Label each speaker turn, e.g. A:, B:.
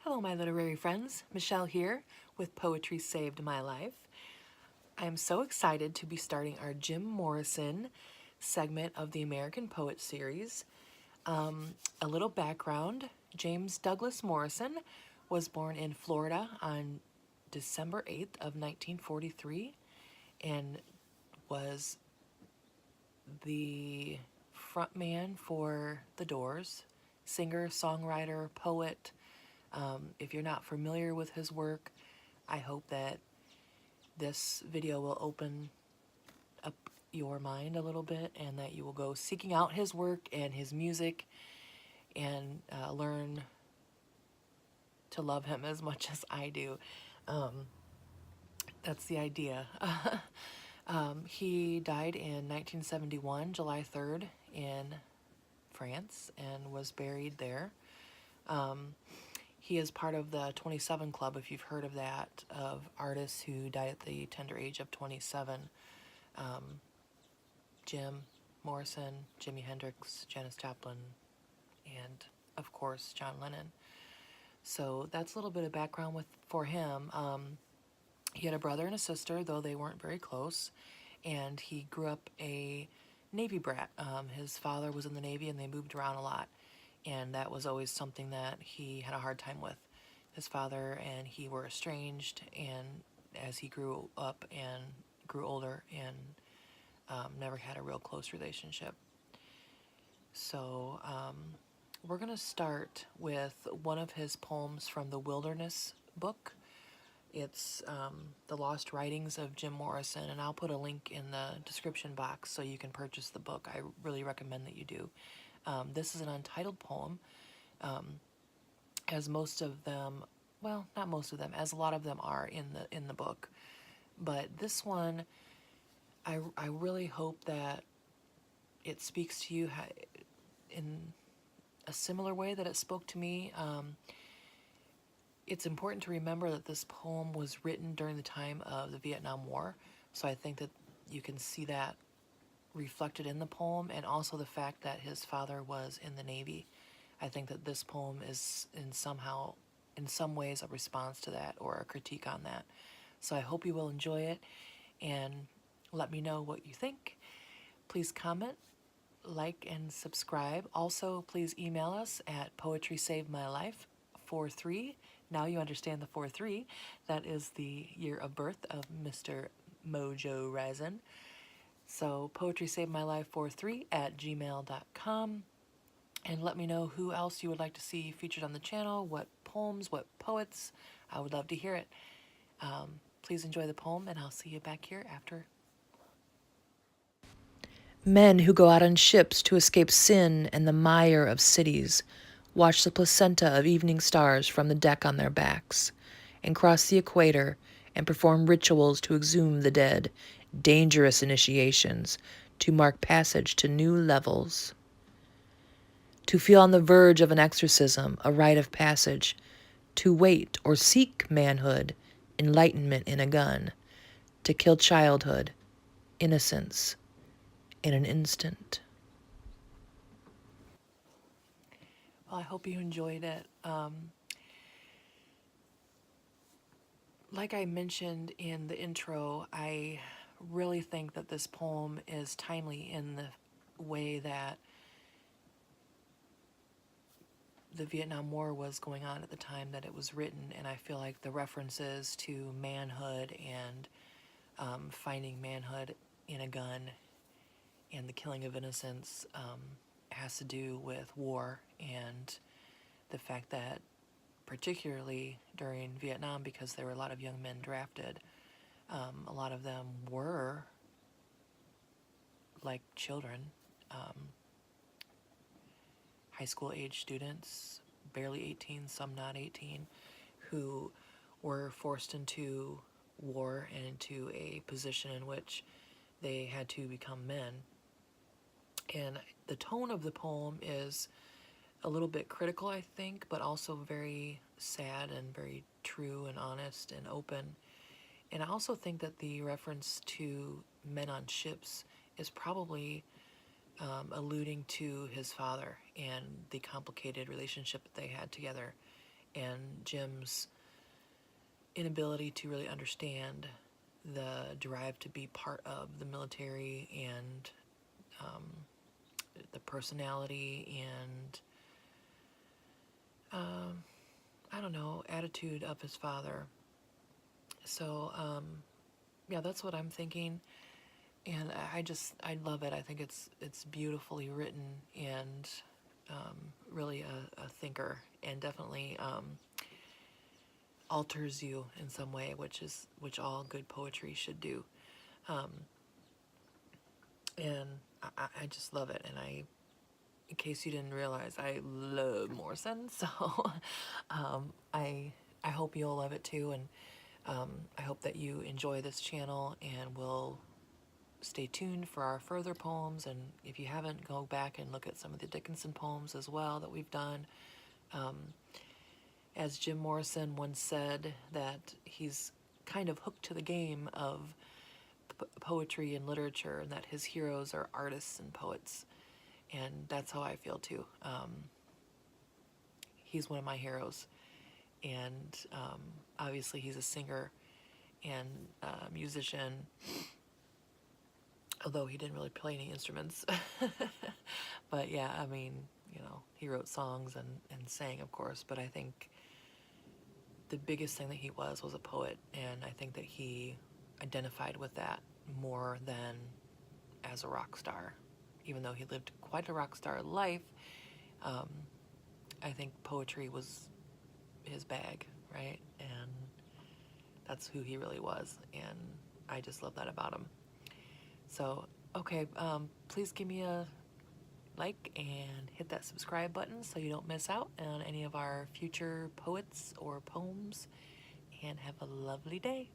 A: Hello, my literary friends. Michelle here with Poetry Saved My Life. I am so excited to be starting our Jim Morrison segment of the American Poet series. A little background. James Douglas Morrison was born in Florida on December 8th of 1943 and was the frontman for The Doors, singer, songwriter, poet. If you're not familiar with his work, I hope that this video will open up your mind a little bit and that you will go seeking out his work and his music and learn to love him as much as I do. That's the idea. He died in 1971, July 3rd, in France, and was buried there. He is part of the 27 Club, if you've heard of that, of artists who died at the tender age of 27. Jim Morrison, Jimi Hendrix, Janis Joplin, and of course John Lennon. So that's a little bit of background for him. He had a brother and a sister, though they weren't very close, and he grew up a Navy brat. His father was in the Navy and they moved around a lot, and that was always something that he had a hard time with. His father and he were estranged, and as he grew up and grew older and never had a real close relationship. So we're going to start with one of his poems from the Wilderness book. It's The Lost Writings of Jim Morrison, and I'll put a link in the description box so you can purchase the book. I really recommend that you do. This is an untitled poem, as most of them, well, not most of them, as a lot of them are in the book. But this one, I really hope that it speaks to you in a similar way that it spoke to me. It's important to remember that this poem was written during the time of the Vietnam War, so I think that you can see that reflected in the poem, and also the fact that his father was in the Navy. I think that this poem is in some ways a response to that or a critique on that. So I hope you will enjoy it and let me know what you think. Please comment, like, and subscribe. Also, please email us at poetrysavedmylife43. Now you understand the 43. That is the year of birth of Mr. Mojo Risin. So poetrysavedmylife43 at gmail.com. And let me know who else you would like to see featured on the channel, what poems, what poets. I would love to hear it. Please enjoy the poem, and I'll see you back here after. Men who go out on ships to escape sin and the mire of cities watch the placenta of evening stars from the deck on their backs, and cross the equator and perform rituals to exhume the dead, dangerous initiations to mark passage to new levels. To feel on the verge of an exorcism, a rite of passage, to wait or seek manhood, enlightenment in a gun, to kill childhood, innocence, in an instant. Well, I hope you enjoyed it. Like I mentioned in the intro, I really think that this poem is timely in the way that the Vietnam War was going on at the time that it was written, and I feel like the references to manhood and finding manhood in a gun and the killing of innocents has to do with war and the fact that particularly during Vietnam, because there were a lot of young men drafted, a lot of them were like children, high school age students, barely 18, some not 18, who were forced into war and into a position in which they had to become men. And the tone of the poem is a little bit critical, I think, but also very sad and very true and honest and open. And I also think that the reference to men on ships is probably alluding to his father and the complicated relationship that they had together. and Jim's inability to really understand the drive to be part of the military, and the personality and I don't know, attitude of his father. So yeah, that's what I'm thinking, and I love it. I think it's beautifully written, and really a thinker, and definitely alters you in some way, which all good poetry should do. And I just love it. And in case you didn't realize, I love Morrison, so I hope you'll love it too, and I hope that you enjoy this channel, and will stay tuned for our further poems. And if you haven't, go back and look at some of the Dickinson poems as well that we've done. As Jim Morrison once said, that he's kind of hooked to the game of poetry and literature, and that his heroes are artists and poets. And that's how I feel too. He's one of my heroes, and obviously he's a singer and musician, although he didn't really play any instruments. But yeah, I mean, you know, he wrote songs and sang, of course, but I think the biggest thing that he was a poet, and I think that he identified with that more than as a rock star. Even though he lived quite a rock star life, I think poetry was his bag, right? And that's who he really was, and I just love that about him. So, okay, please give me a like and hit that subscribe button so you don't miss out on any of our future poets or poems, and have a lovely day.